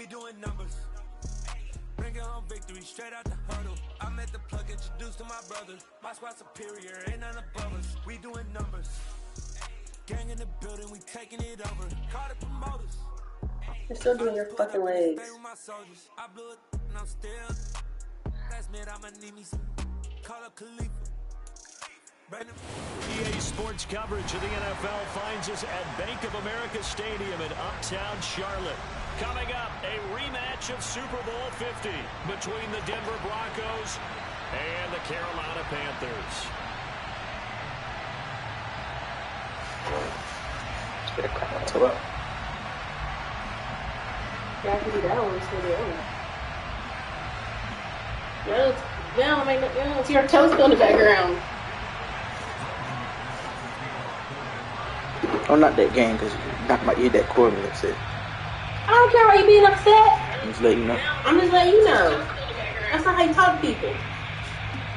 We doing numbers. Bringing home victory straight out the huddle. I met the plug, introduced to my brothers. My squad superior, ain't none above us. We doing numbers. Gang in the building, we taking it over. Call the promoters. You're still doing your fucking legs. I blew it and I'm still. Last minute I'ma need me some. Call up Khalifa. EA Sports coverage of the NFL finds us at Bank of America Stadium in Uptown Charlotte. Coming up, a rematch of Super Bowl 50 between the Denver Broncos and the Carolina Panthers. Get a crap on top. Yeah, I can do that one for the other. No, see our toes go in the background. I'm not that game because you knocked my ear that quarter. That's it. I don't care about you being upset. I'm just letting you know. I'm just letting you know. That's not how you talk to people.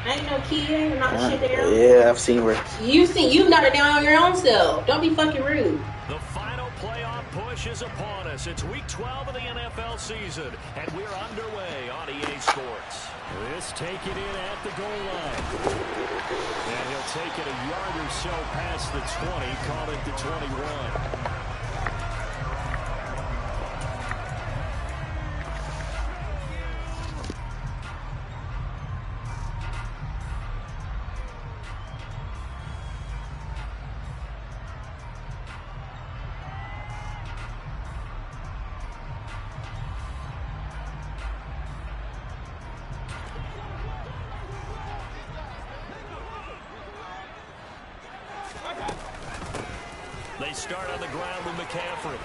I ain't no kid and knock shit down. Yeah, I've seen where. You've knocked it down on your own self. Don't be fucking rude. The final playoff push is upon us. It's week 12 of the NFL season, and we're underway on EA Sports. This take it in at the goal line. And he'll take it a yard or so past the 20, call it the 21. They start on the ground with McCaffrey.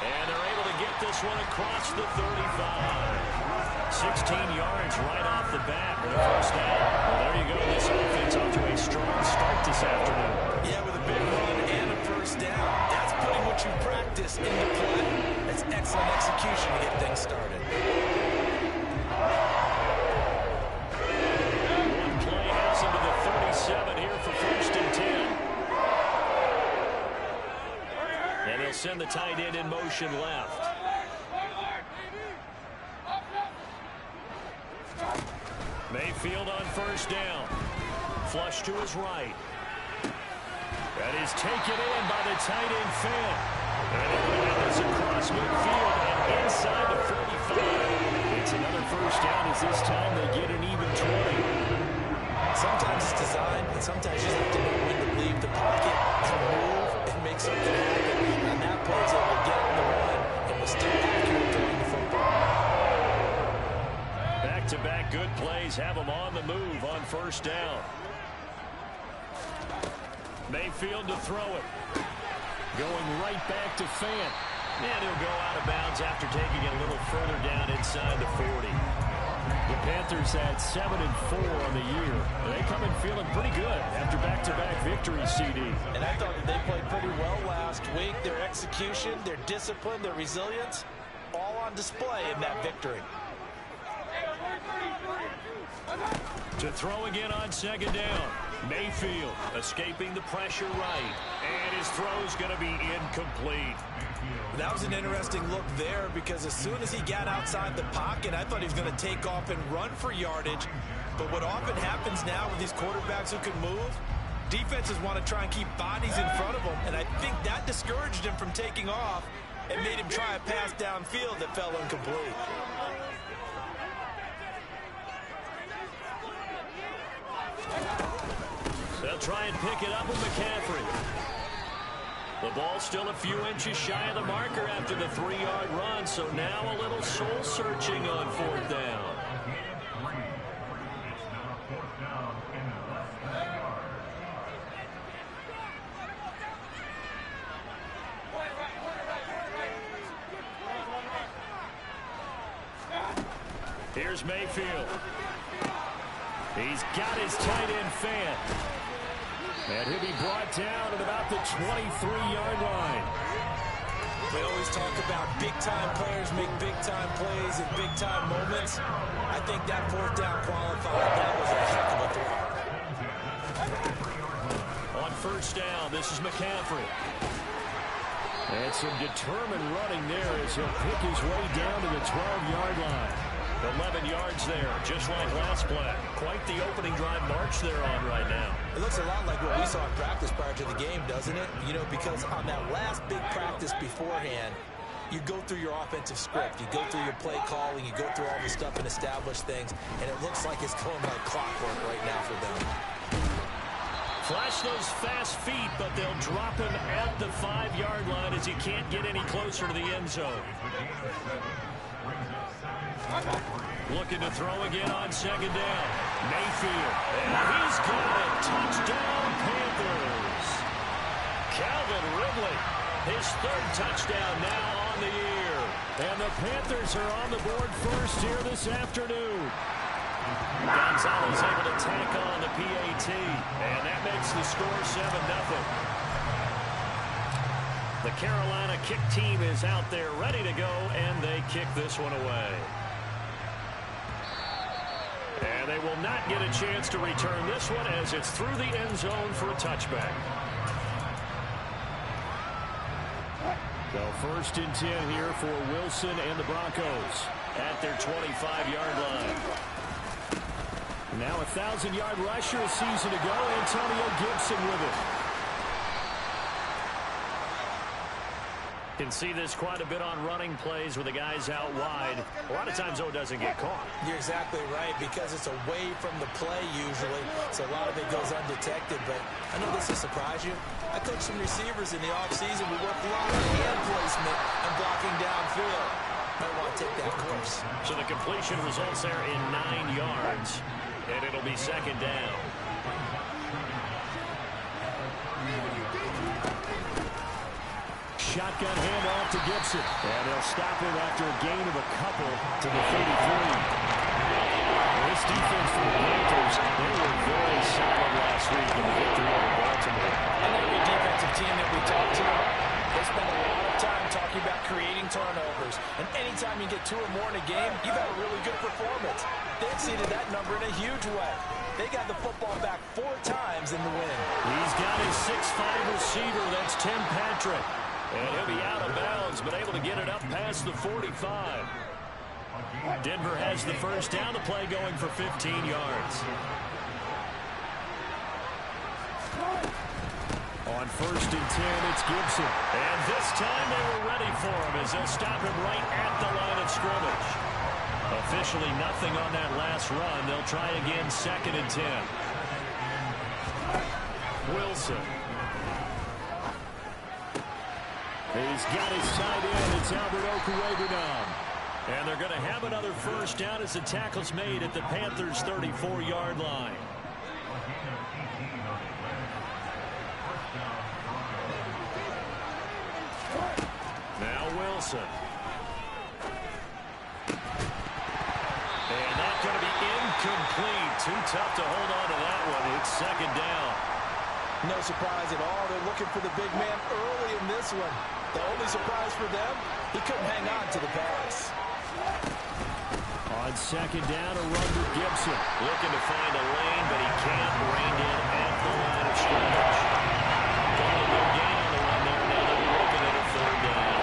And they're able to get this one across the 35. 16 yards right off the bat with a first down. Well, there you go. This offense off to a strong start this afternoon. Yeah, with a big run and a first down. That's putting what you practice into play. That's excellent execution to get things started. One play has him to the 37 here for first and 10. And he'll send the tight end in motion left. Mayfield on first down. Flush to his right. That is taken in by the tight end Fan. And it lands across midfield and inside the 45. It's another first down as this time they get an even 20. Sometimes it's design, and sometimes you just have to know when to leave the pocket and move and make something happen. And that play's able to get on the run and was still accurate throwing the football. Back-to-back good plays have them on the move on first down. Mayfield to throw it. Going right back to Fant. And he'll go out of bounds after taking it a little further down inside the 40. The Panthers had 7-4 on the year. They come in feeling pretty good after back-to-back victories, CD. And I thought that they played pretty well last week. Their execution, their discipline, their resilience, all on display in that victory. To throw again on second down. Mayfield escaping the pressure right. And his throw's going to be incomplete. That was an interesting look there because as soon as he got outside the pocket, I thought he was going to take off and run for yardage. But what often happens now with these quarterbacks who can move, defenses want to try and keep bodies in front of them. And I think that discouraged him from taking off and made him try a pass downfield that fell incomplete. They'll try and pick it up with McCaffrey. The ball still a few inches shy of the marker after the 3-yard run, so now a little soul-searching on fourth down. Here's Mayfield. He's got his tight end Fan. And he'll be brought down at about the 23-yard line. We always talk about big-time players make big-time plays in big-time moments. I think that fourth down qualified. That was a heck of a throw. On first down, this is McCaffrey. And some determined running there as he'll pick his way down to the 12-yard line. 11 yards there, just like last play. Quite the opening drive march they're on right now. It looks a lot like what we saw in practice prior to the game, doesn't it? You know, because on that last big practice beforehand, you go through your offensive script. You go through your play calling. You go through all the stuff and establish things. And it looks like it's going like clockwork right now for them. Flash those fast feet, but they'll drop him at the 5-yard line as he can't get any closer to the end zone. Looking to throw again on second down. Mayfield. And he's got it. Touchdown, Panthers. Calvin Ridley. His third touchdown now on the year. And the Panthers are on the board first here this afternoon. Gonzalez able to tack on the PAT. And that makes the score 7-0. The Carolina kick team is out there ready to go, and they kick this one away. And they will not get a chance to return this one as it's through the end zone for a touchback. So 1st and 10 here for Wilson and the Broncos at their 25-yard line. Now a 1,000-yard rusher a season ago, Antonio Gibson with it. Can see this quite a bit on running plays with the guys out wide. A lot of times, though, doesn't get caught. You're exactly right, because it's away from the play usually, so a lot of it goes undetected. But I know this will surprise you. I coached some receivers in the offseason. We worked a lot on hand placement and blocking downfield. Might want to take that course. So the completion results there in 9 yards, and it'll be second down. Shotgun handoff to Gibson. And they'll stop him after a gain of a couple to the 33. This defense for the Panthers, they were very solid last week in the victory over Baltimore. And every defensive team that we talk to, they spend a lot of time talking about creating turnovers. And anytime you get 2 or more in a game, you've had a really good performance. They exceeded that number in a huge way. They got the football back 4 times in the win. He's got his 6'5" receiver. That's Tim Patrick. And he'll be out of bounds, but able to get it up past the 45. Denver has the first down. The play going for 15 yards. On 1st and 10, it's Gibson. And this time they were ready for him as they'll stop him right at the line of scrimmage. Officially nothing on that last run. They'll try again 2nd and 10. Wilson. He's got his tight end. It's Albert Okwuegbunam. And they're going to have another first down as the tackle's made at the Panthers' 34-yard line. Now Wilson. And that's going to be incomplete. Too tough to hold on to that one. It's second down. No surprise at all. They're looking for the big man early in this one. The only surprise for them, he couldn't hang on to the pass. On second down, a run to Gibson. Looking to find a lane, but he can't rein in at the line of scrimmage. Got a good gain on the run there. Now they'll be looking at a 3rd down.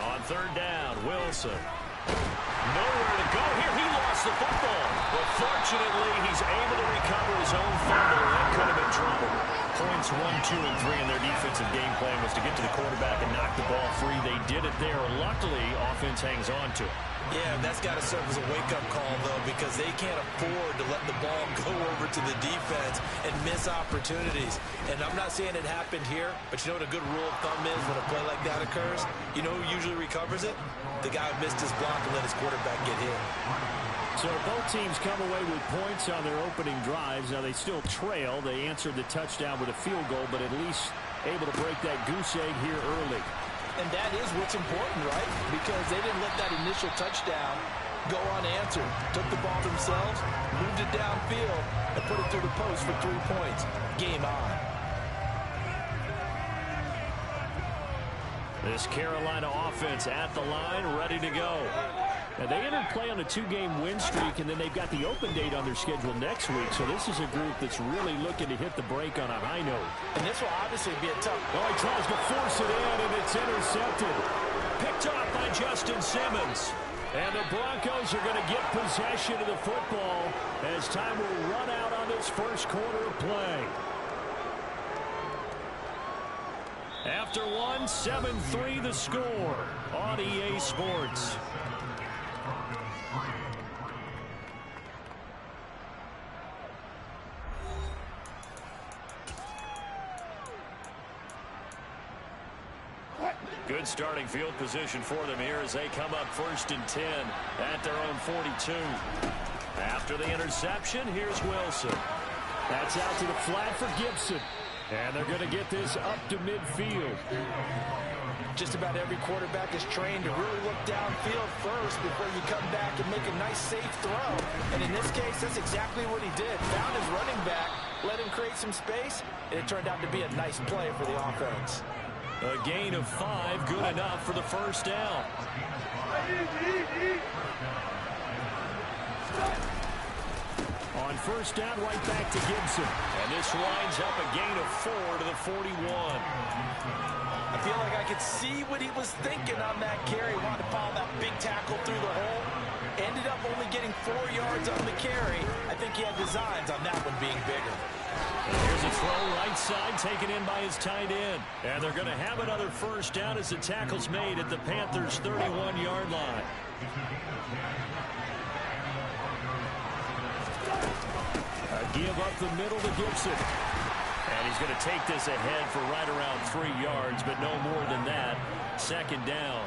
On 3rd down, Wilson. Nowhere to go here. He lost the football. But fortunately, he's able to recover his own fumble. That could have been trouble. Points 1, 2, and 3 in their defensive game plan was to get to the quarterback and knock the ball free. They did it there. Luckily, offense hangs on to it. Yeah, that's got to serve as a wake-up call, though, because they can't afford to let the ball go over to the defense and miss opportunities. And I'm not saying it happened here, but you know what a good rule of thumb is when a play like that occurs? You know who usually recovers it? The guy who missed his block and let his quarterback get hit. So both teams come away with points on their opening drives. Now they still trail. They answered the touchdown with a field goal, but at least able to break that goose egg here early. And that is what's important, right? Because they didn't let that initial touchdown go unanswered. Took the ball themselves, moved it downfield, and put it through the post for 3 points. Game on. This Carolina offense at the line, ready to go. And they entered play on a 2-game win streak, and then they've got the open date on their schedule next week. So this is a group that's really looking to hit the break on a high note. And this will obviously be a tough. Oh, he tries to force it in, and it's intercepted. Picked off by Justin Simmons. And the Broncos are going to get possession of the football as time will run out on this first quarter of play. After one, 7-3 the score on EA Sports. Good starting field position for them here as they come up 1st and 10 at their own 42. After the interception, here's Wilson. That's out to the flat for Gibson. And they're going to get this up to midfield. Just about every quarterback is trained to really look downfield first before you come back and make a nice, safe throw. And in this case, that's exactly what he did. Found his running back, let him create some space, and it turned out to be a nice play for the offense. A gain of 5, good enough for the first down. On first down, right back to Gibson. And this winds up a gain of 4 to the 41. I feel like I could see what he was thinking on that carry. Wanted to follow that big tackle through the hole. Ended up only getting 4 yards on the carry. I think he had designs on that one being bigger. And here's a throw right side taken in by his tight end. And they're going to have another first down as the tackle's made at the Panthers' 31-yard line. A give up the middle to Gibson. And he's going to take this ahead for right around 3 yards, but no more than that. Second down.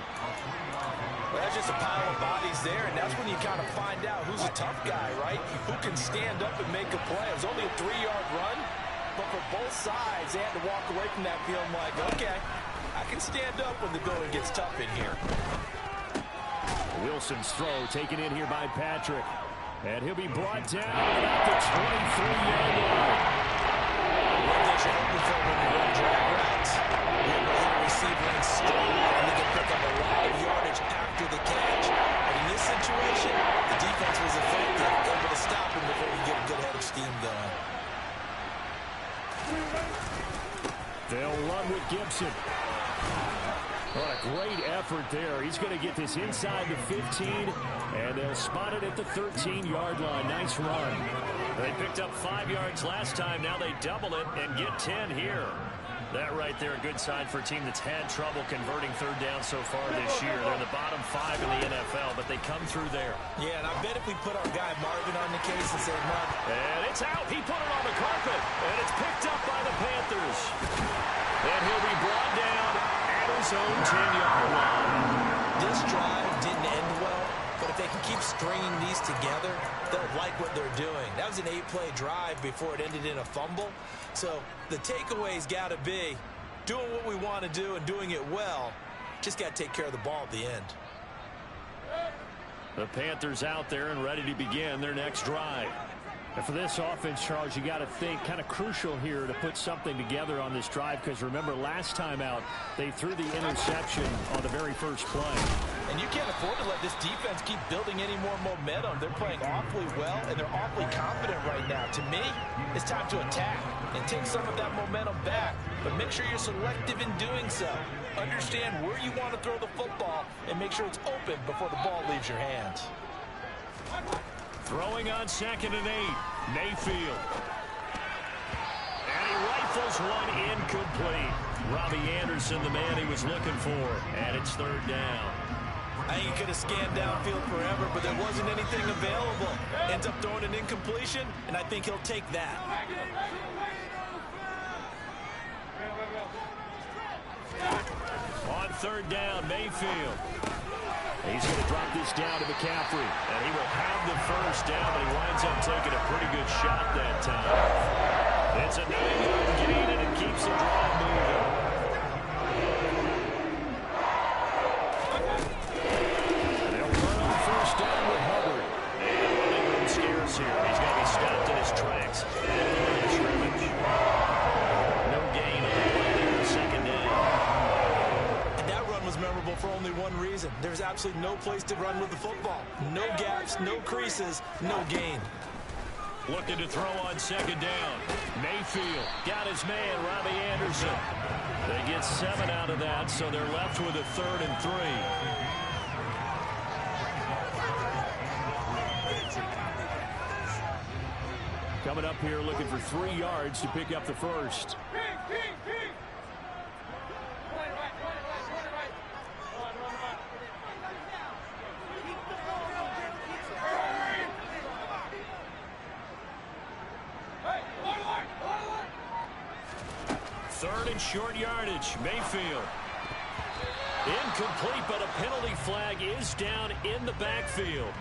Well, that's just a pile of bodies there, and that's when you kind of find out who's a tough guy, right? Who can stand up and make a play. It was only a 3-yard run, but for both sides, they had to walk away from that feeling like, okay, I can stand up when the going gets tough in here. Wilson's throw taken in here by Patrick. And he'll be brought down at the 23-yard line. What they should open for when they run drag routes. We have a receiver in strong, and they can pick up a lot of yardage after the catch. But in this situation, the defense was effective, able to stop him before he get a good head of steam going. They'll run with Gibson. What a great effort there. He's going to get this inside the 15, and they'll spot it at the 13-yard line. Nice run. They picked up 5 yards last time. Now they double it and get 10 here. That right there, a good sign for a team that's had trouble converting third down so far this year. They're in the bottom 5 in the NFL, but they come through there. Yeah, and I bet if we put our guy Marvin on the case and say, Mark. And it's out. He put it on the carpet, and it's picked up by the Panthers. And he'll be brought down at his own 10-yard line. This drive didn't end well, but if they can keep stringing these together, they'll like what they're doing. That was an 8-play drive before it ended in a fumble. So the takeaway's got to be doing what we want to do and doing it well. Just got to take care of the ball at the end. The Panthers out there and ready to begin their next drive. And for this offense, Charles, you got to think kind of crucial here to put something together on this drive, because remember last time out they threw the interception on the very first play. And you can't afford to let this defense keep building any more momentum. They're playing awfully well, and they're awfully confident right now. To me, it's time to attack and take some of that momentum back. But make sure you're selective in doing so. Understand where you want to throw the football and make sure it's open before the ball leaves your hands. Throwing on 2nd and 8, Mayfield. And he rifles one incomplete. Robbie Anderson, the man he was looking for, and it's third down. I think he could have scanned downfield forever, but there wasn't anything available. Ends up throwing an incompletion, and I think he'll take that. On third down, Mayfield. He's going to drop this down to McCaffrey, and he will have the first down, but he winds up taking a pretty good shot that time. It's a 9-yard gain, and it keeps the drive moving. They'll run on first down with Hubbard. And running room scarce here. He's going to be stopped in his tracks. No gain on the play there, second down. And that run was memorable for only one reason. There's absolutely no place to run with the football. No gaps, no creases, no gain. Looking to throw on second down. Mayfield got his man, Robbie Anderson. They get 7 out of that, so they're left with a 3rd and 3. Coming up here looking for 3 yards to pick up the first. Third and short yardage. Mayfield. Incomplete, but a penalty flag is down in the backfield.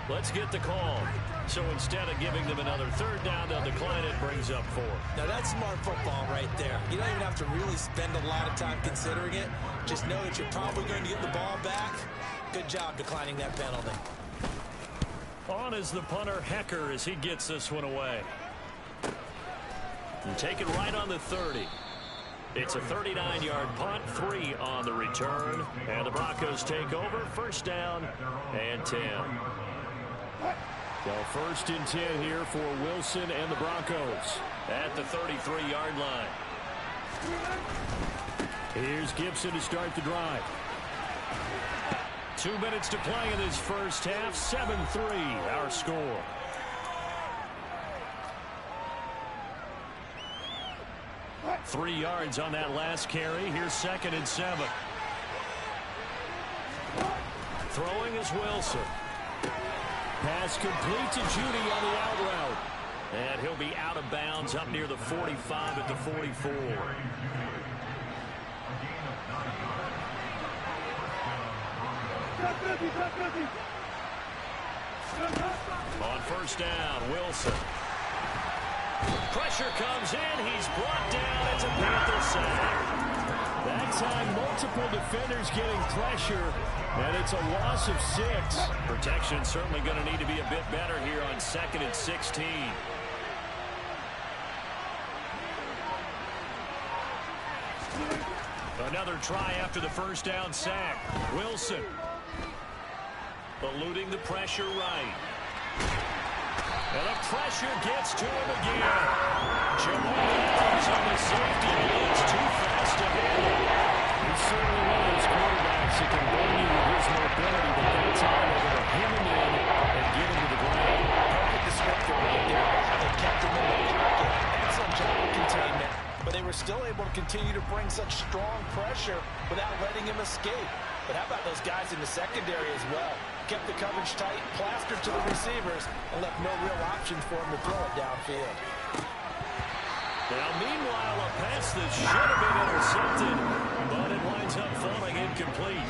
Let's get the call. So instead of giving them another 3rd down, they'll decline it. Brings up 4. Now that's smart football right there. You don't even have to really spend a lot of time considering it. Just know that you're probably going to get the ball back. Good job declining that penalty. On is the punter, Hecker, as he gets this one away. And take it right on the 30. It's a 39-yard punt, 3 on the return. And the Broncos take over, 1st down and 10. So 1st and 10 here for Wilson and the Broncos at the 33-yard line. Here's Gibson to start the drive. 2 minutes to play in this first half. 7-3 our score. Three yards on that last carry. Here's 2nd and 7. Throwing is Wilson. Pass complete to Junya on the out route. And he'll be out of bounds up near the 45 at the 44. On 1st down, Wilson. Pressure comes in. He's brought down. It's a Panther sack. That time, multiple defenders getting pressure, and it's a loss of 6. Protection certainly going to need to be a bit better here on 2nd and 16. Another try after the 1st down sack. Wilson eluding the pressure right. And the pressure gets to him again. Junya on the safety. It's too fast to handle. He's certainly one of those quarterbacks that can bring you with his mobility, but that time they're going to hem him in and get him to the ground. Perfect descriptor right there. They kept him in the pocket. Excellent job of containment. But they were still able to continue to bring such strong pressure without letting him escape. But how about those guys in the secondary as well? Kept the coverage tight, plastered to the receivers, and left no real options for him to throw it downfield. Now, meanwhile, a pass that should have been intercepted, but it winds up falling incomplete.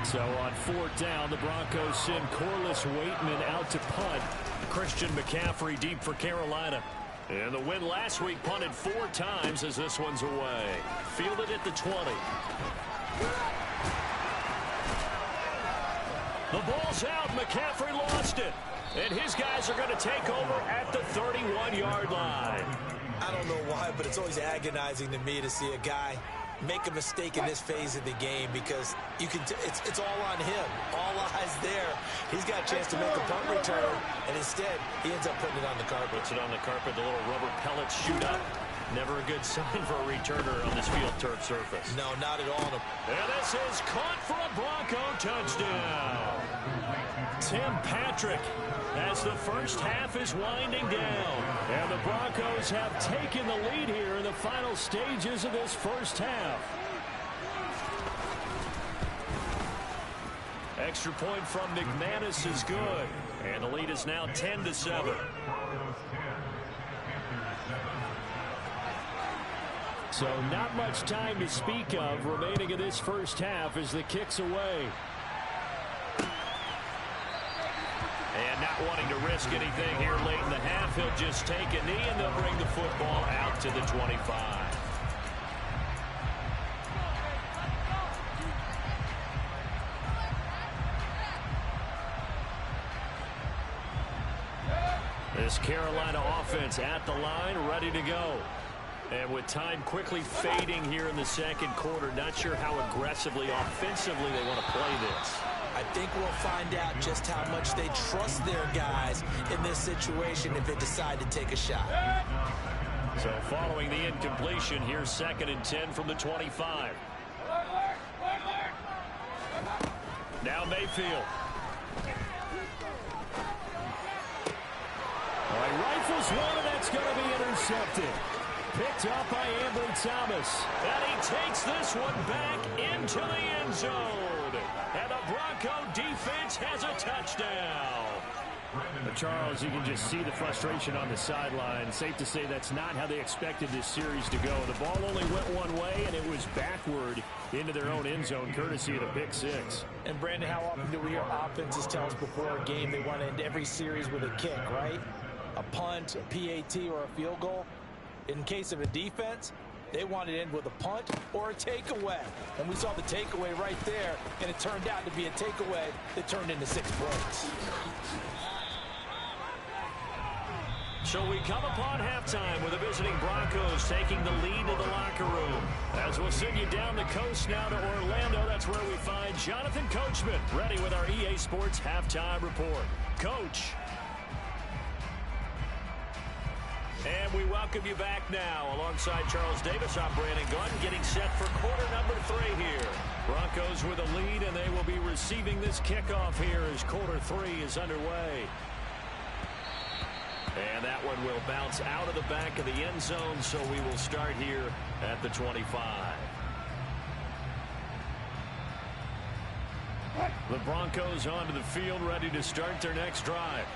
So on 4th down, the Broncos send Corliss Waitman out to punt. Christian McCaffrey deep for Carolina. And the win last week punted 4 times as this one's away. Fielded at the 20. The ball's out. McCaffrey lost it. And his guys are going to take over at the 31-yard line. I don't know why, but it's always agonizing to me to see a guy make a mistake in this phase of the game because you can. It's all on him. All eyes there. He's got a chance to make a punt return, and instead he ends up putting it on the carpet. Puts it on the carpet. The little rubber pellets shoot up. Never a good sign for a returner on this field turf surface. No, not at all. And this is caught for a Bronco touchdown. Tim Patrick as the first half is winding down. And the Broncos have taken the lead here in the final stages of this first half. Extra point from McManus is good. And the lead is now 10-7. So not much time to speak of remaining in this first half as the kick's away. And not wanting to risk anything here late in the half, he'll just take a knee and they'll bring the football out to the 25. This Carolina offense at the line, ready to go. And with time quickly fading here in the second quarter, not sure how aggressively, offensively they want to play this. I think we'll find out just how much they trust their guys in this situation if they decide to take a shot. So following the incompletion, here's 2nd and 10 from the 25. Now Mayfield. All right, rifles one, and that's going to be intercepted. Picked up by Ambry Thomas. And he takes this one back into the end zone. And the Bronco defense has a touchdown. Charles, you can just see the frustration on the sideline. Safe to say that's not how they expected this series to go. The ball only went one way, and it was backward into their own end zone, courtesy of the pick six. And, Brandon, how often do we hear offenses tell us before a game they want to end every series with a kick, right? A punt, a PAT, or a field goal. In case of a defense, they want to end with a punt or a takeaway. And we saw the takeaway right there, and it turned out to be a takeaway that turned into 6 points. So we come upon halftime with the visiting Broncos taking the lead in the locker room. As we'll send you down the coast now to Orlando, that's where we find Jonathan Coachman ready with our EA Sports halftime report. Coach. And we welcome you back now. Alongside Charles Davis, I'm Brandon Gunn, getting set for quarter number 3 here. Broncos with a lead, and they will be receiving this kickoff here as quarter 3 is underway. And that one will bounce out of the back of the end zone, so we will start here at the 25. The Broncos onto the field, ready to start their next drive.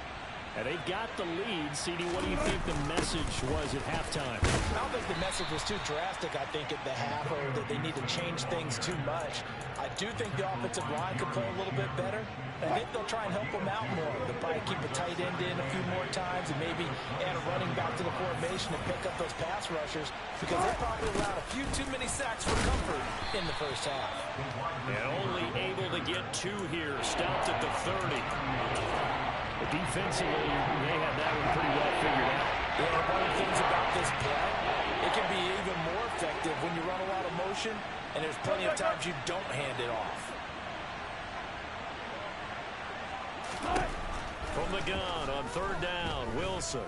And they've got the lead. CD, what do you think the message was at halftime? I don't think the message was too drastic, I think, at the half, or that they need to change things too much. I do think the offensive line could play a little bit better. I think they'll try and help them out more. They'll probably keep a tight end in a few more times and maybe add a running back to the formation and pick up those pass rushers, because they probably allowed a few too many sacks for comfort in the first half. And only able to get 2 here, stopped at the 30. Defensively, they have that one pretty well figured out. Yeah, one of the things about this play, it can be even more effective when you run a lot of motion, and there's plenty of times you don't hand it off. From the gun on 3rd down, Wilson.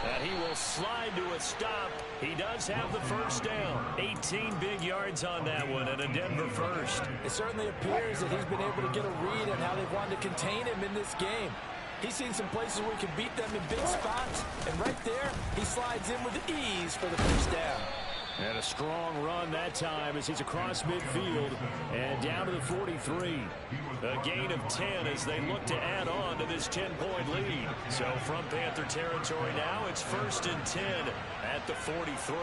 And he will slide to a stop. He does have the first down. 18 big yards on that one, and a Denver first. It certainly appears that he's been able to get a read on how they've wanted to contain him in this game. He's seen some places where he can beat them in big spots, and right there, he slides in with ease for the first down. And a strong run that time as he's across midfield and down to the 43. A gain of 10 as they look to add on to this 10-point lead. So from Panther territory now, it's 1st and 10 at the 43.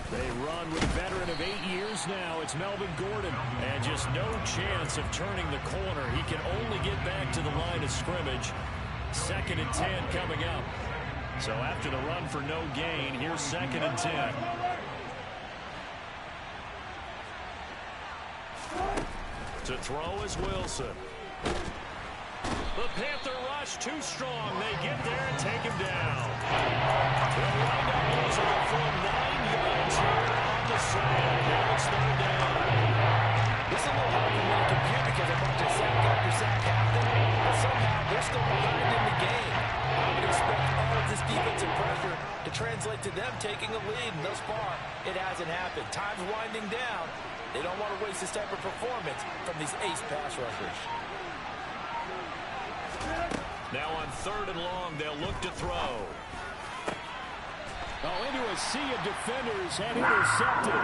They run with a veteran of 8 years now. It's Melvin Gordon. And just no chance of turning the corner. He can only get back to the line of scrimmage. 2nd and 10 coming up. So after the run for no gain, here's 2nd and 10. To throw is Wilson. The Panther rush too strong. They get there and take him down. They'll wind up losing a full 9 yards here on the side. Now it's 3rd down. This is a little hard for me to compute because a bunch of sack after sack happened, but somehow they're still behind in the game. I would expect all of this defensive pressure to translate to them taking a lead, and thus far, it hasn't happened. Time's winding down. They don't want to waste this type of performance from these ace pass rushers. Now on 3rd and long, they'll look to throw. Oh, into a sea of defenders and intercepted.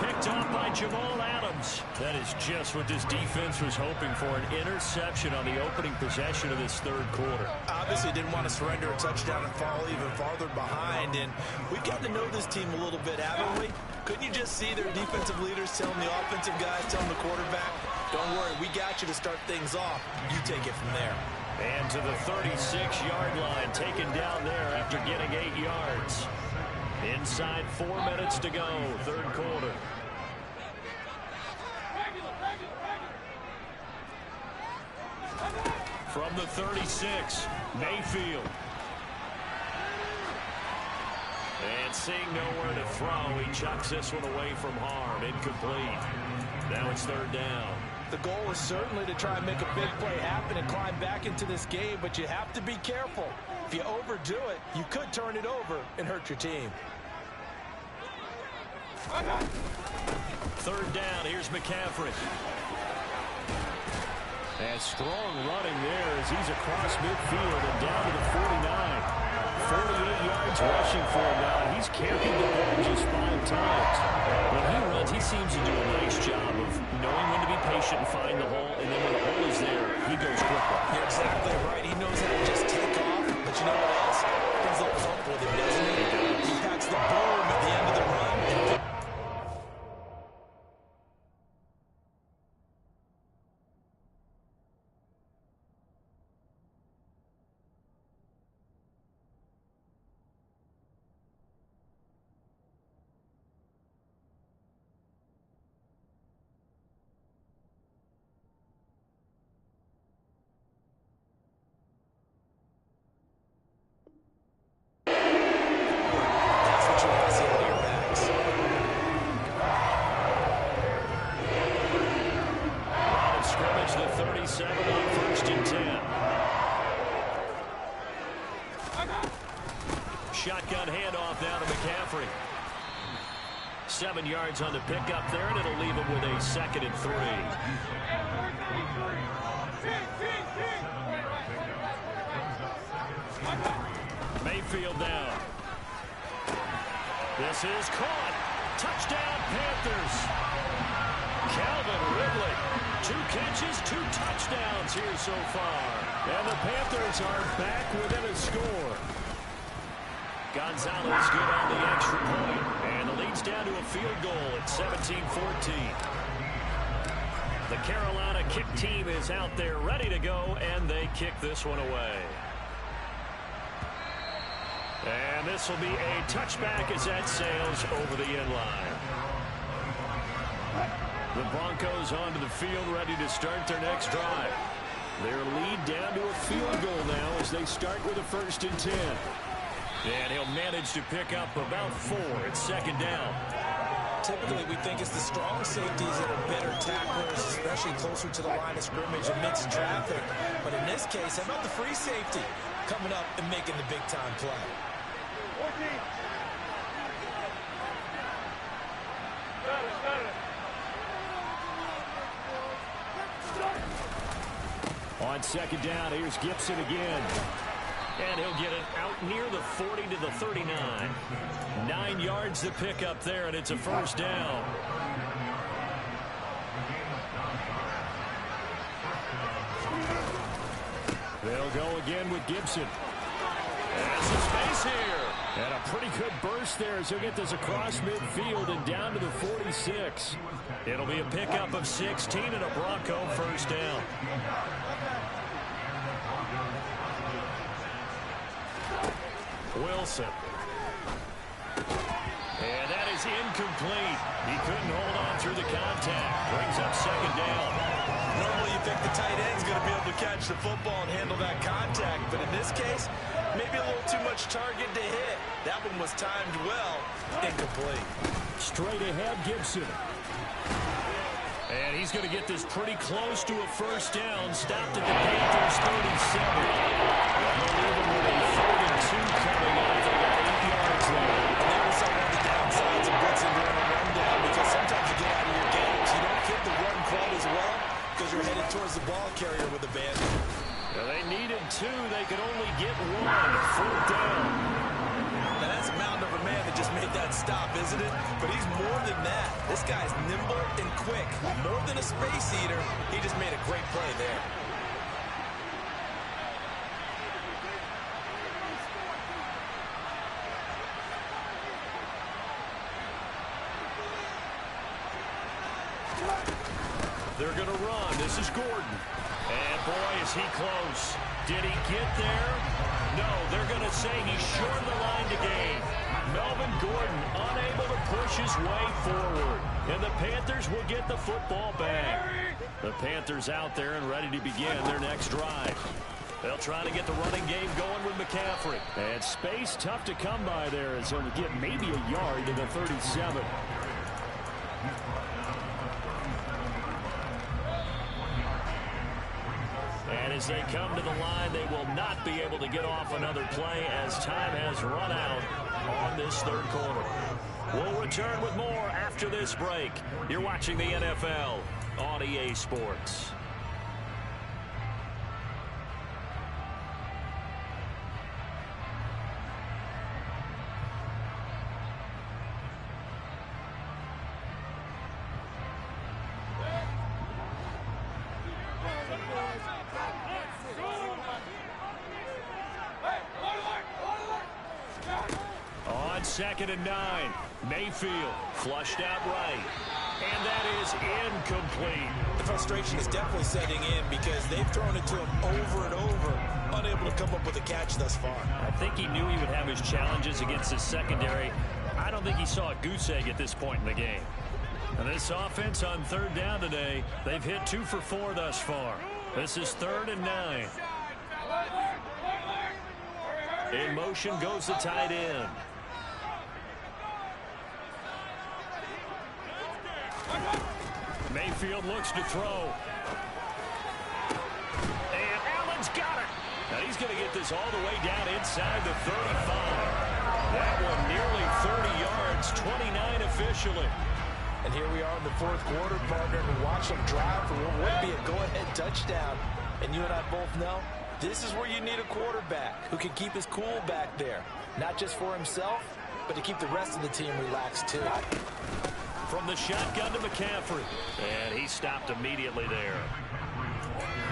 Picked off by Jamal Adams. That is just what this defense was hoping for, an interception on the opening possession of this 3rd quarter. Obviously didn't want to surrender a touchdown and fall even farther behind, and we've gotten to know this team a little bit, haven't we? Couldn't you just see their defensive leaders telling the offensive guys, telling the quarterback, don't worry, we got you to start things off. You take it from there. And to the 36-yard line, taken down there after getting 8 yards. Inside 4 minutes to go, 3rd quarter. From the 36, Mayfield. And seeing nowhere to throw, he chucks this one away from harm. Incomplete. Now it's third down. The goal is certainly to try and make a big play happen and climb back into this game, but you have to be careful. If you overdo it, you could turn it over and hurt your team. Third down, here's McCaffrey. And strong running there as he's across midfield and down to the 49. 48 yards rushing for him now, and he's carried the ball just 5 times. When he runs, he seems to do a nice job of knowing when to be patient and find the hole, and then when the hole is there, he goes quickly. You're exactly right. He knows how to just take off, but you know what else? Brings a little thump with him, doesn't he? He packs the boom at the end of the run. Shotgun handoff now to McCaffrey. 7 yards on the pickup there, and it'll leave him with a 2nd and 3. Mayfield down. This is caught. Touchdown, Panthers. Calvin Ridley. 2 catches, 2 touchdowns here so far. And the Panthers are back within a score. Gonzalez good on the extra point. And the lead's down to a field goal at 17-14. The Carolina kick team is out there ready to go, and they kick this one away. And this will be a touchback as that sails over the end line. The Broncos onto the field ready to start their next drive. Their lead down to a field goal now as they start with a 1st and 10. And he'll manage to pick up about 4 at 2nd down. Typically, we think it's the strong safeties that are better tacklers, especially closer to the line of scrimmage amidst traffic. But in this case, how about the free safety coming up and making the big-time play? On 2nd down, here's Gibson again. And he'll get it out near the 40 to the 39. 9 yards to pick up there, and it's a 1st down. They'll go again with Gibson. There's some space here. And a pretty good burst there as he'll get this across midfield and down to the 46. It'll be a pickup of 16 and a Bronco 1st down. Wilson. And that is incomplete. He couldn't hold on through the contact. Brings up 2nd down. Normally you think the tight end's going to be able to catch the football and handle that contact, but in this case, maybe a little too much target to hit. That one was timed well. Incomplete. Straight ahead, Gibson. And he's going to get this pretty close to a 1st down. Stopped at the Panthers 37. They'll leave him with a 3rd and 2 coming up. They got 8 yards left. And that was some of the downsides of blitzing during a rundown, because sometimes you get out of your games. You don't fit the run quite as well because you're headed towards the ball carrier with a bandit. Now they needed 2. They could only get 1. 4th down. Now that's a mountain of a man that just made that stop, isn't it? But he's more than that. This guy's nimble and quick. More than a space eater, he just made a great play there. They're going to run. This is Gordon. And boy, is he close. Did he get there? No, they're going to say he's short of the line to gain. Melvin Gordon unable to push his way forward. And the Panthers will get the football back. The Panthers out there and ready to begin their next drive. They'll try to get the running game going with McCaffrey. McCaffrey. And space tough to come by there as he'll get maybe a yard to the 37. And as they come to the line, they will not be able to get off another play as time has run out on this third quarter. We'll return with more after this break. You're watching the NFL on EA Sports. Second and 9. Mayfield flushed out right. And that is incomplete. The frustration is definitely setting in because they've thrown it to him over and over, unable to come up with a catch thus far. I think he knew he would have his challenges against his secondary. I don't think he saw a goose egg at this point in the game. And this offense on third down today, they've hit 2 for 4 thus far. This is 3rd and 9. In motion goes the tight end. Mayfield looks to throw. And Allen's got it. Now he's going to get this all the way down inside the 35. That one nearly 30 yards, 29 officially. And here we are in the fourth quarter, partner, and watch them drive for what would be a go-ahead touchdown. And you and I both know this is where you need a quarterback who can keep his cool back there. Not just for himself, but to keep the rest of the team relaxed too. From the shotgun to McCaffrey. And he stopped immediately there.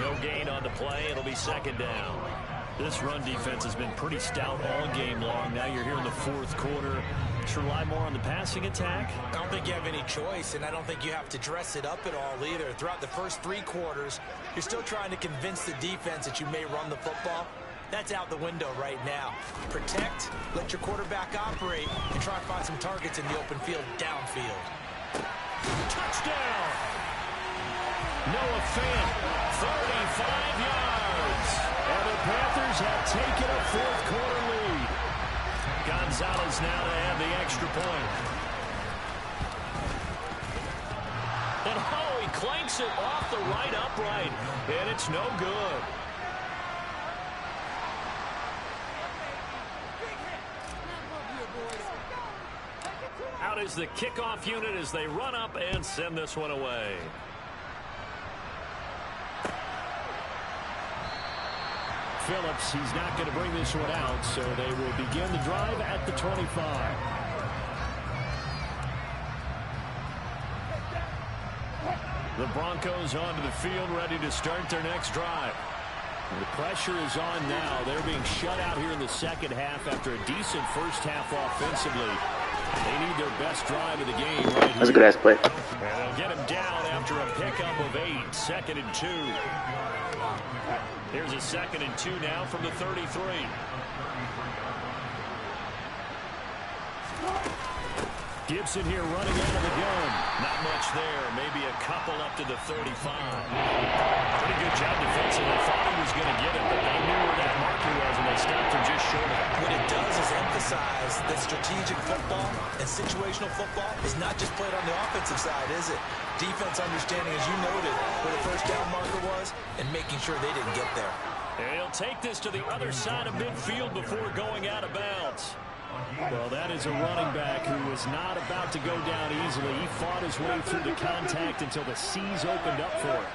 No gain on the play. It'll be second down. This run defense has been pretty stout all game long. Now you're here in the fourth quarter. To rely more on the passing attack? I don't think you have any choice, and I don't think you have to dress it up at all either. Throughout the first 3 quarters, you're still trying to convince the defense that you may run the football. That's out the window right now. Protect, let your quarterback operate, and try to find some targets in the open field downfield. Touchdown! Noah Fant, 35 yards. And the Panthers have taken a fourth quarter lead. Gonzalez now to add the extra point. And he clanks it off the right upright. And it's no good. Out is the kickoff unit as they run up and send this one away. Phillips, he's not going to bring this one out, so they will begin the drive at the 25. The Broncos onto the field, ready to start their next drive. The pressure is on now. They're being shut out here in the second half after a decent first half offensively. They need their best drive of the game right here. That's a good-ass play. And they'll get him down after a pickup of 8. 2nd and 2. Here's a 2nd and 2 now from the 33. Gibson here running out of the gun. Not much there. Maybe a couple up to the 35. Pretty good job defensively. Thought he was going to get it, but they knew where that marker was, and they stopped him just short of it. What it does is emphasize that strategic football and situational football is not just played on the offensive side, is it? Defense understanding, as you noted, where the first down marker was and making sure they didn't get there. And he'll take this to the other side of midfield before going out of bounds. Well, that is a running back who was not about to go down easily. He fought his way through the contact until the seas opened up for him.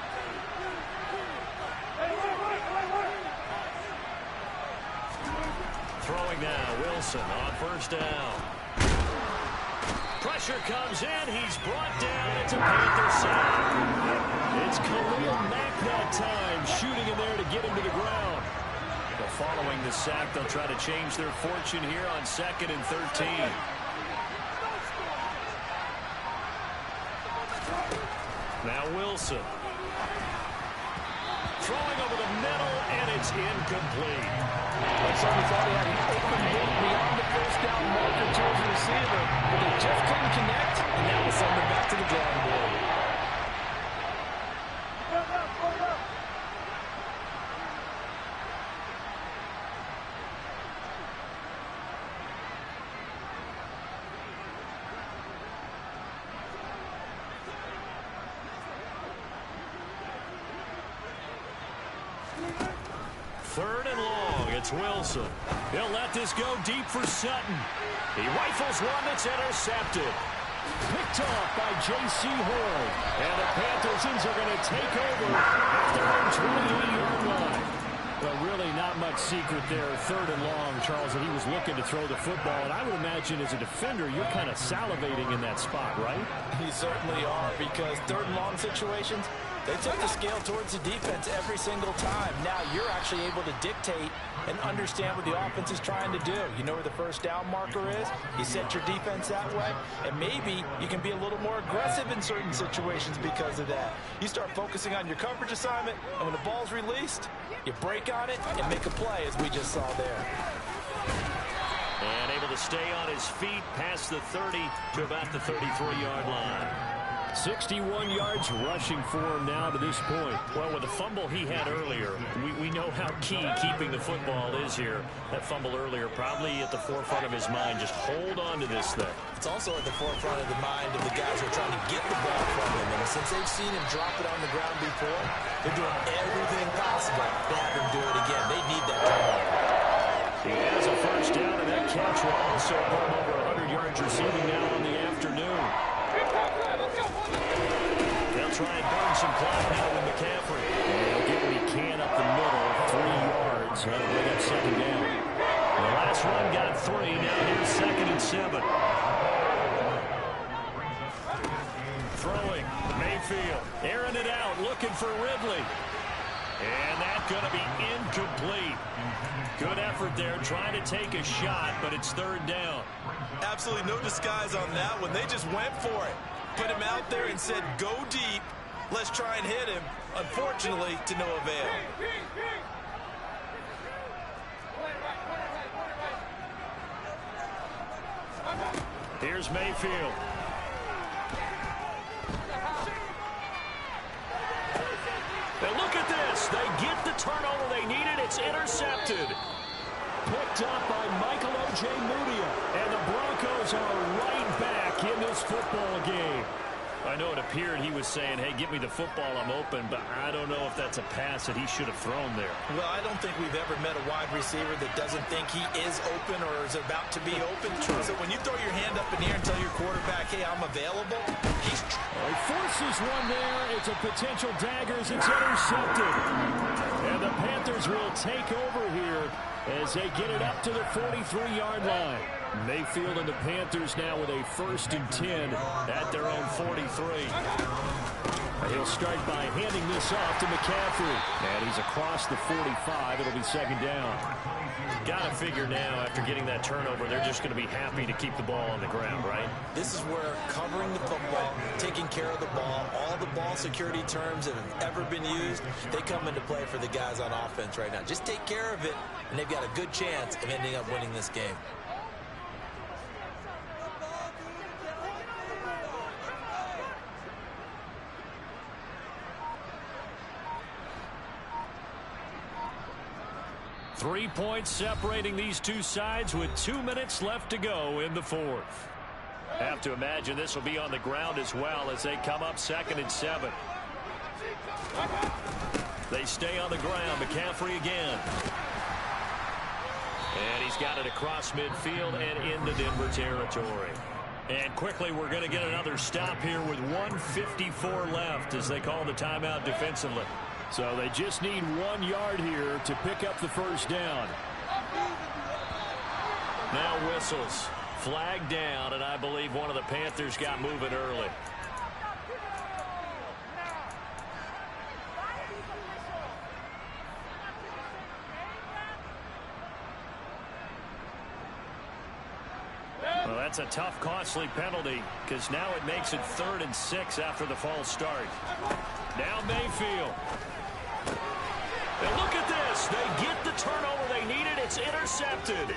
Throwing now, Wilson on first down. Pressure comes in. He's brought down. It's a Panther sack. It's Khalil Mack that time, shooting in there to get him to the ground. But following the sack, they'll try to change their fortune here on 2nd and 13. Now Wilson. Throwing over the middle, and it's incomplete. Somebody thought he had an open look beyond the first down marker to his receiver, but they just couldn't connect, and that will send them back to the drawing board. 3rd and long. It's Wilson. He'll let this go deep for Sutton. He rifles one that's intercepted. Picked off by J.C. Horn. And the Panthers are going to take over at their own 28-yard line. But really not much secret there. 3rd and long, Charles, and he was looking to throw the football. And I would imagine as a defender, you're kind of salivating in that spot, right? You certainly are, because 3rd and long situations, they tip the scale towards the defense every single time. Now you're actually able to dictate and understand what the offense is trying to do. You know where the first down marker is. You set your defense that way, and maybe you can be a little more aggressive in certain situations because of that. You start focusing on your coverage assignment, and when the ball's released, you break on it and make a play, as we just saw there. And able to stay on his feet past the 30 to about the 33-yard line. 61 yards rushing for him now to this point. Well, with the fumble he had earlier, we know how key keeping the football is here. That fumble earlier probably at the forefront of his mind. Just hold on to this thing. It's also at the forefront of the mind of the guys who are trying to get the ball from him. And since they've seen him drop it on the ground before, they're doing everything possible to have him do it again. They need that turnover. He has a first down, and that catch will also put him over 100 yards receiving now on the afternoon. They'll try and burn some clock now with McCaffrey. And he'll get what he can up the middle, 3 yards. That'll bring up 2nd down. The last run got 3. Now here's 2nd and 7. Throwing, Mayfield. Airing it out, looking for Ridley. And that's going to be incomplete. Good effort there, trying to take a shot, but it's 3rd down. Absolutely no disguise on that one. They just went for it. Put him out there and said, go deep. Let's try and hit him. Unfortunately, to no avail. Here's Mayfield. And look at this. They get the turnover they needed. It's intercepted. Picked up by Michael O.J. Mudia. And the Broncos are right back in this football game. I know it appeared he was saying, hey, give me the football, I'm open, but I don't know if that's a pass that he should have thrown there. Well, I don't think we've ever met a wide receiver that doesn't think he is open or is about to be open. So when you throw your hand up in the air and tell your quarterback, hey, I'm available, he's... He forces one there. It's a potential dagger as it's intercepted. And the Panthers will take over here as they get it up to the 43-yard line. Mayfield and the Panthers now with a 1st and 10 at their own 43. He'll start by handing this off to McCaffrey. And he's across the 45. It'll be 2nd down. Got to figure now, after getting that turnover, they're just going to be happy to keep the ball on the ground, right? This is where covering the football, taking care of the ball, all the ball security terms that have ever been used, they come into play for the guys on offense right now. Just take care of it, and they've got a good chance of ending up winning this game. Three points separating these two sides with 2 minutes left to go in the 4th. Have to imagine this will be on the ground as well as they come up 2nd and 7. They stay on the ground. McCaffrey again. And he's got it across midfield and into Denver territory. And quickly we're going to get another stop here with 1:54 left as they call the timeout defensively. So they just need 1 yard here to pick up the first down. Now whistles. Flag down, and I believe one of the Panthers got moving early. Well, that's a tough, costly penalty because now it makes it 3rd and 6 after the false start. Now Mayfield. And look at this. They get the turnover they needed. It's intercepted.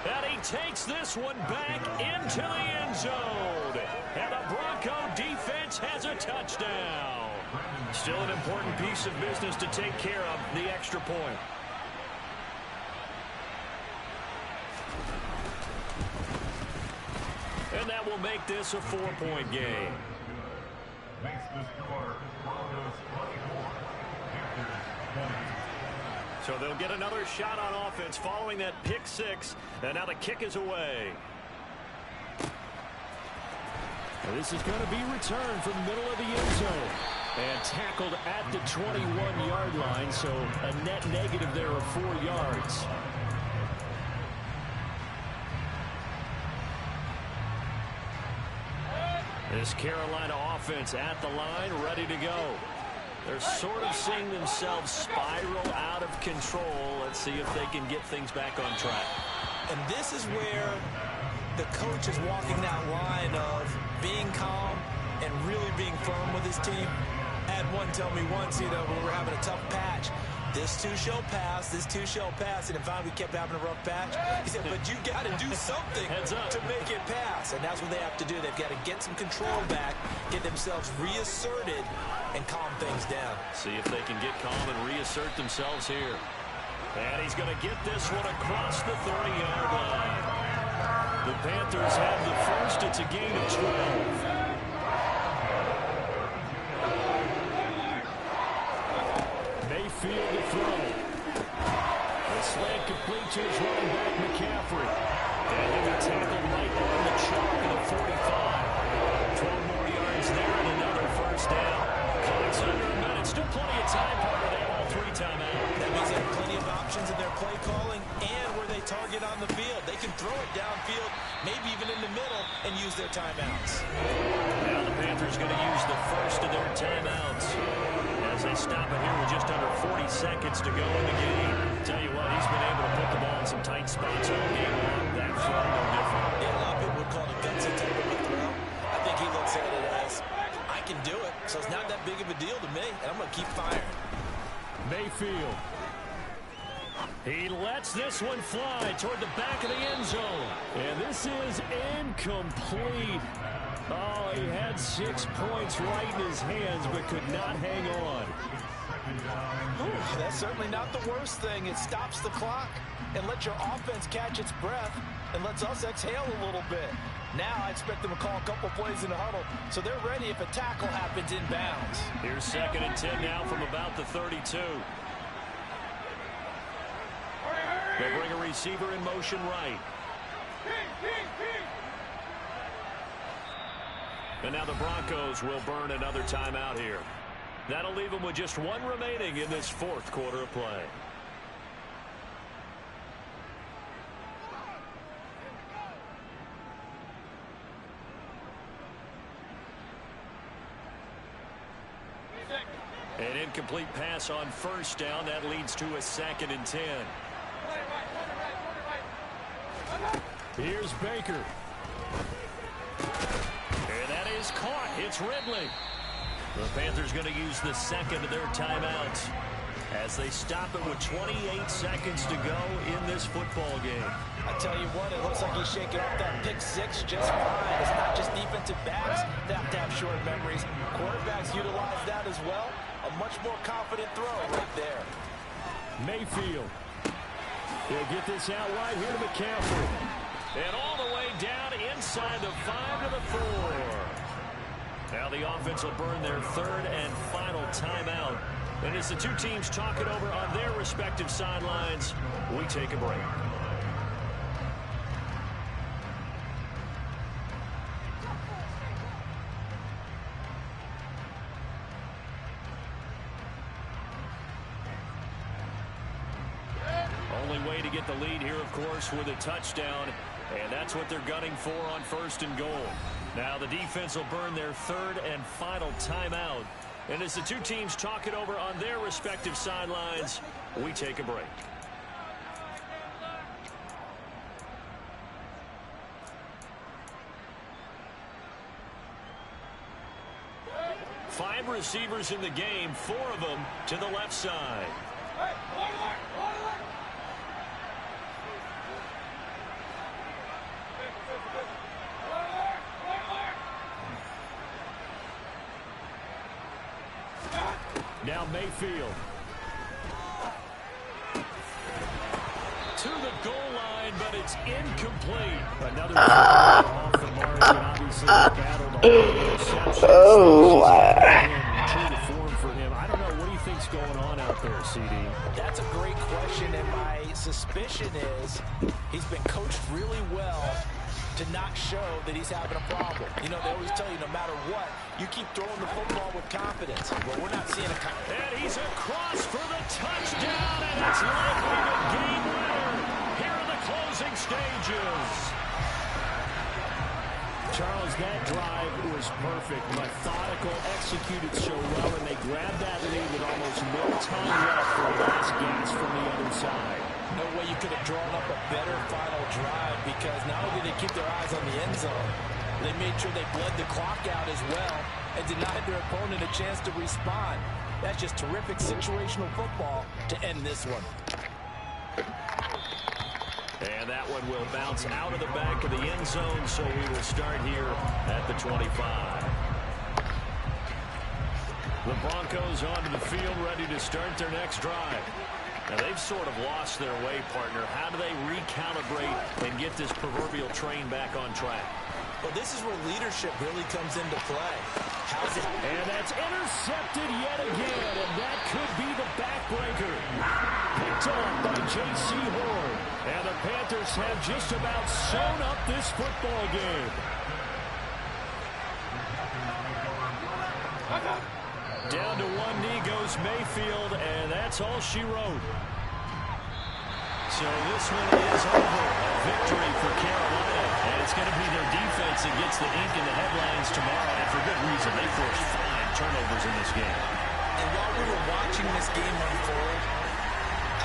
And he takes this one back into the end zone. And the Bronco defense has a touchdown. Still an important piece of business to take care of, the extra point. And that will make this a 4-point game. So they'll get another shot on offense following that pick six. And now the kick is away. And this is going to be returned from the middle of the end zone. And tackled at the 21-yard line, so a net negative there of 4 yards. This Carolina offense at the line, ready to go. They're sort of seeing themselves spiral out of control. Let's see if they can get things back on track. And this is where the coach is walking that line of being calm and really being firm with his team. I had one tell me once, when we were having a tough patch, this too shall pass, this too shall pass. And finally we kept having a rough patch. He said, but you got to do something to make it pass. And that's what they have to do. They've got to get some control back, get themselves reasserted, and calm things down. See if they can get calm and reassert themselves here. And he's going to get this one across the 30-yard line. The Panthers have the first. It's a gain of 12. Mayfield to throw. The slant complete to his running back, McCaffrey. And he'll be tackled right on the chalk of the 45. 12 more yards there and another first down. Clock's under a minute. Still plenty of time. Part of that all 3 timeout. That means they have plenty of options in their play calling and where they target on the field. They can throw it downfield, maybe even in the middle, and use their timeouts. Now the Panthers going to use the first of their timeouts as they stop it here with just under 40 seconds to go in the game. Tell you what, he's been able to put the ball in some tight spots all game long. That throw, no different. Yeah, a lot of people would call it a gutsy type of a throw. I think he looks at it as, I can do it, so it's not that big of a deal to me, and I'm going to keep firing. Mayfield. He lets this one fly toward the back of the end zone. And this is incomplete. Oh, he had 6 points right in his hands, but could not hang on. Ooh, that's certainly not the worst thing. It stops the clock and lets your offense catch its breath and lets us exhale a little bit. Now I expect them to call a couple plays in the huddle, so they're ready if a tackle happens inbounds. Here's 2nd and 10 now from about the 32. They'll bring a receiver in motion right. And now the Broncos will burn another timeout here. That'll leave them with just 1 remaining in this 4th quarter of play. An incomplete pass on first down. That leads to a 2nd and 10. Here's Baker. And that is caught. It's Ridley. The Panthers going to use the 2nd of their timeouts as they stop it with 28 seconds to go in this football game. I tell you what, it looks like he's shaking off that pick six just fine. It's not just defensive backs that have to have short memories. Quarterbacks utilize that as well. A much more confident throw right there. Mayfield. He'll get this out wide here to McCaffrey. And all the way down inside the 5 to the 4. Now the offense will burn their 3rd and final timeout. And as the 2 teams talk it over on their respective sidelines, we take a break. Only way to get the lead here, of course, with a touchdown. And that's what they're gunning for on 1st and goal. Now the defense will burn their 3rd and final timeout. And as the 2 teams talk it over on their respective sidelines, we take a break. Five receivers in the game, 4 of them to the left side. Now Mayfield. To the goal line, but it's incomplete. Another off the mark, and obviously battled all the interceptions. Oh, my. True to form for him. I don't know, what do you think's going on out there, CD? That's a great question, and my suspicion is he's been coached really well to not show that he's having a problem. You know, they always tell you no matter what, you keep throwing the football with confidence. Well, we're not seeing a... And he's across for the touchdown, and it's likely the game winner here in the closing stages. Charles, that drive was perfect. Methodical, executed so well, and they grabbed that lead with almost no time left for the last gas from the other side. No way you could have drawn up a better final drive, because not only did they keep their eyes on the end zone, they made sure they bled the clock out as well and denied their opponent a chance to respond. That's just terrific situational football to end this one. And that one will bounce out of the back of the end zone, so we will start here at the 25. The Broncos onto the field, ready to start their next drive. Now, they've sort of lost their way, partner. How do they recalibrate and get this proverbial train back on track? Well, this is where leadership really comes into play. How's it? And that's intercepted yet again, and that could be the backbreaker. Picked up by J.C. Horn. And the Panthers have just about sewn up this football game. Down to one knee goes Mayfield, and that's all she wrote. So this one is over. A victory for Carolina. And it's going to be their defense that gets the ink in the headlines tomorrow. And for good reason. They forced 5 turnovers in this game. And while we were watching this game unfold,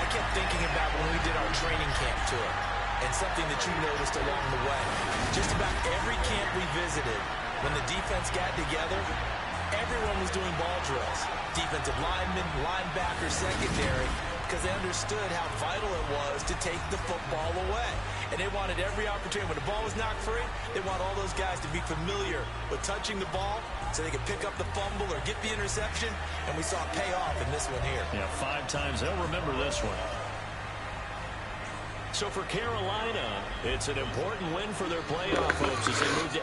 I kept thinking about when we did our training camp tour. And something that you noticed along the way. Just about every camp we visited, when the defense got together, everyone was doing ball drills. Defensive linemen, linebackers, secondary, because they understood how vital it was to take the football away. And they wanted every opportunity. When the ball was knocked free, they want all those guys to be familiar with touching the ball so they could pick up the fumble or get the interception. And we saw it pay off in this one here. Yeah, 5 times. They'll remember this one. So for Carolina, it's an important win for their playoff hopes as they move to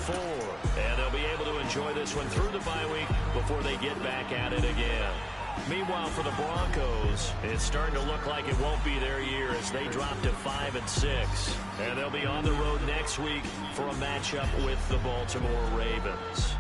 8-4. And they'll be able to enjoy this one through the bye week before they get back at it again. Meanwhile, for the Broncos, it's starting to look like it won't be their year as they drop to 5-6. And they'll be on the road next week for a matchup with the Baltimore Ravens.